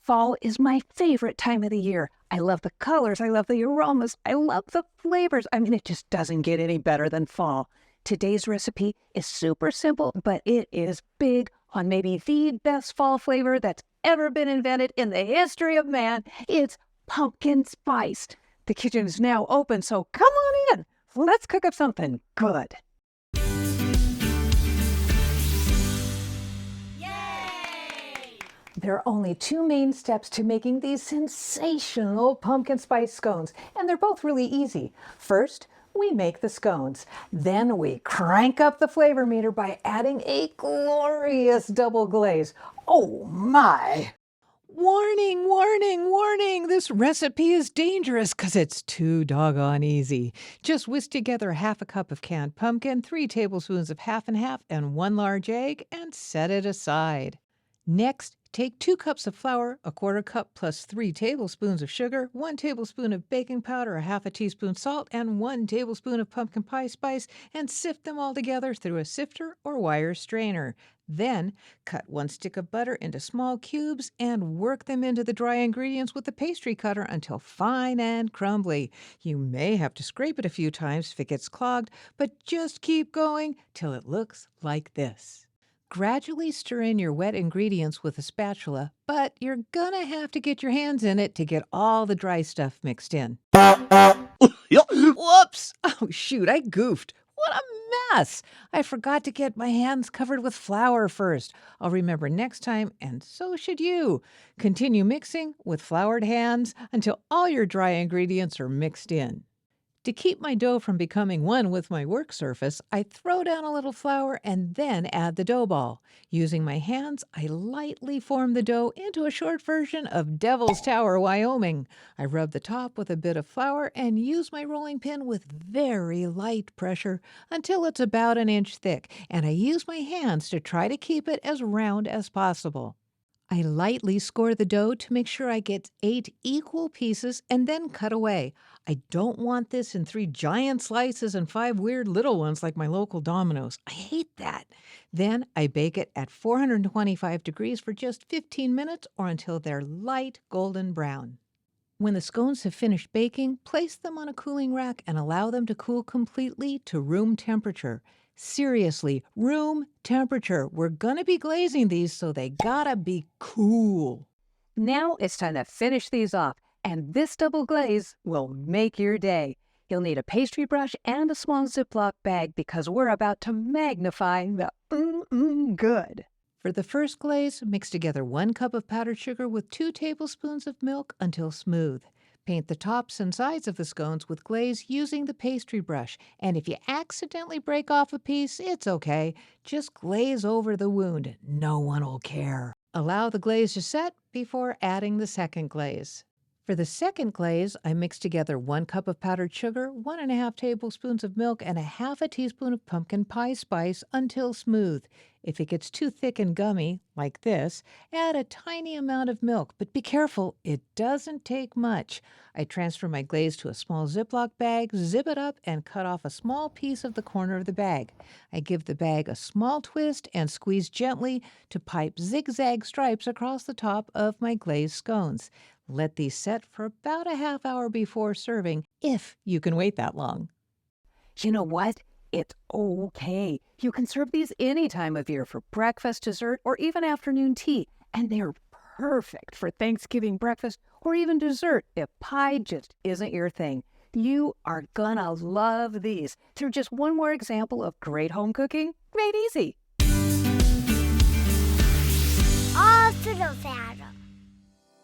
Fall is my favorite time of the year. I love the colors, I love the aromas, I love the flavors. I mean, it just doesn't get any better than fall. Today's recipe is super simple, but it is big on maybe the best fall flavor that's ever been invented in the history of man. It's pumpkin spice. The kitchen is now open, so come on in. Let's cook up something good. There are only two main steps to making these sensational pumpkin spice scones, and they're both really easy. First, we make the scones. Then we crank up the flavor meter by adding a glorious double glaze. Oh my! Warning, warning, warning! This recipe is dangerous because it's too doggone easy. Just whisk together half a cup of canned pumpkin, 3 tablespoons of half and half, and 1 large egg, and set it aside. Next, take 2 cups of flour, 1/4 cup plus 3 tablespoons of sugar, 1 tablespoon of baking powder, a half a teaspoon salt, and 1 tablespoon of pumpkin pie spice, and sift them all together through a sifter or wire strainer. Then, cut 1 stick of butter into small cubes and work them into the dry ingredients with a pastry cutter until fine and crumbly. You may have to scrape it a few times if it gets clogged, but just keep going till it looks like this. Gradually stir in your wet ingredients with a spatula, but you're gonna have to get your hands in it to get all the dry stuff mixed in. Whoops! Oh, shoot, I goofed. What a mess! I forgot to get my hands covered with flour first. I'll remember next time, and so should you. Continue mixing with floured hands until all your dry ingredients are mixed in. To keep my dough from becoming one with my work surface, I throw down a little flour and then add the dough ball. Using my hands, I lightly form the dough into a short version of Devil's Tower, Wyoming. I rub the top with a bit of flour and use my rolling pin with very light pressure until it's about 1 inch thick, and I use my hands to try to keep it as round as possible. I lightly score the dough to make sure I get 8 equal pieces and then cut away. I don't want this in 3 giant slices and 5 weird little ones like my local Domino's. I hate that. Then I bake it at 425 degrees for just 15 minutes or until they're light golden brown. When the scones have finished baking, place them on a cooling rack and allow them to cool completely to room temperature. Seriously, room temperature. We're gonna be glazing these, so they gotta be cool. Now it's time to finish these off, and this double glaze will make your day. You'll need a pastry brush and a small Ziploc bag because we're about to magnify the good. For the first glaze, mix together 1 cup of powdered sugar with 2 tablespoons of milk until smooth. Paint the tops and sides of the scones with glaze using the pastry brush, and if you accidentally break off a piece, it's okay. Just glaze over the wound. No one will care. Allow the glaze to set before adding the second glaze. For the second glaze, I mix together 1 cup of powdered sugar, 1 1/2 tablespoons of milk, and a half a teaspoon of pumpkin pie spice until smooth. If it gets too thick and gummy, like this, add a tiny amount of milk, but be careful, it doesn't take much. I transfer my glaze to a small Ziploc bag, zip it up, and cut off a small piece of the corner of the bag. I give the bag a small twist and squeeze gently to pipe zigzag stripes across the top of my glazed scones. Let these set for about a half hour before serving, if you can wait that long. You know what? It's okay. You can serve these any time of year for breakfast, dessert, or even afternoon tea. And they're perfect for Thanksgiving breakfast or even dessert if pie just isn't your thing. You are gonna love these. They're just one more example of great home cooking made easy. All Fiddle Fans.